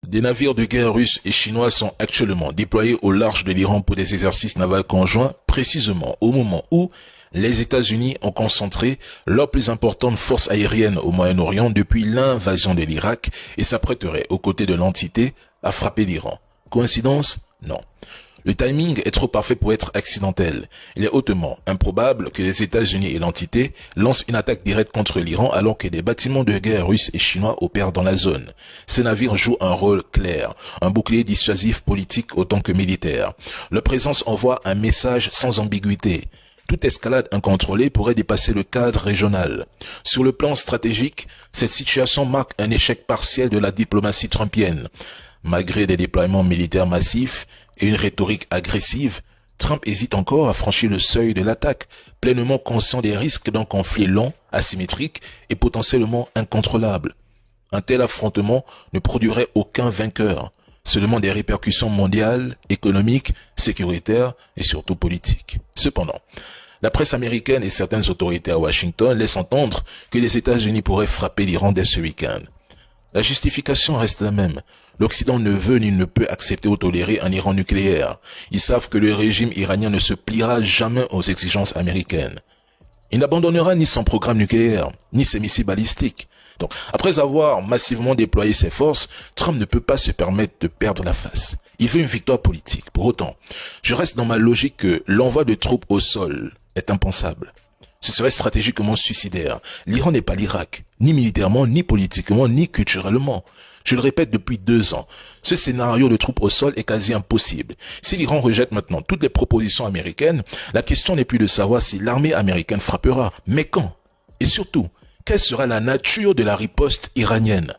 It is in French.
Des navires de guerre russes et chinois sont actuellement déployés au large de l'Iran pour des exercices navals conjoints, précisément au moment où les États-Unis ont concentré leurs plus importantes forces aériennes au Moyen-Orient depuis l'invasion de l'Irak et s'apprêteraient aux côtés de l'entité à frapper l'Iran. Coïncidence? Non. Le timing est trop parfait pour être accidentel. Il est hautement improbable que les États-Unis et l'entité lancent une attaque directe contre l'Iran alors que des bâtiments de guerre russes et chinois opèrent dans la zone. Ces navires jouent un rôle clair, un bouclier dissuasif politique autant que militaire. Leur présence envoie un message sans ambiguïté. Toute escalade incontrôlée pourrait dépasser le cadre régional. Sur le plan stratégique, cette situation marque un échec partiel de la diplomatie trumpienne. Malgré des déploiements militaires massifs et une rhétorique agressive, Trump hésite encore à franchir le seuil de l'attaque, pleinement conscient des risques d'un conflit long, asymétrique et potentiellement incontrôlable. Un tel affrontement ne produirait aucun vainqueur, seulement des répercussions mondiales, économiques, sécuritaires et surtout politiques. Cependant, la presse américaine et certaines autorités à Washington laissent entendre que les États-Unis pourraient frapper l'Iran dès ce week-end. La justification reste la même. L'Occident ne veut ni ne peut accepter ou tolérer un Iran nucléaire. Ils savent que le régime iranien ne se pliera jamais aux exigences américaines. Il n'abandonnera ni son programme nucléaire, ni ses missiles balistiques. Donc, après avoir massivement déployé ses forces, Trump ne peut pas se permettre de perdre la face. Il veut une victoire politique. Pour autant, je reste dans ma logique que l'envoi de troupes au sol est impensable. Ce serait stratégiquement suicidaire. L'Iran n'est pas l'Irak, ni militairement, ni politiquement, ni culturellement. Je le répète depuis 2 ans, ce scénario de troupes au sol est quasi impossible. Si l'Iran rejette maintenant toutes les propositions américaines, la question n'est plus de savoir si l'armée américaine frappera, mais quand? Et surtout, quelle sera la nature de la riposte iranienne?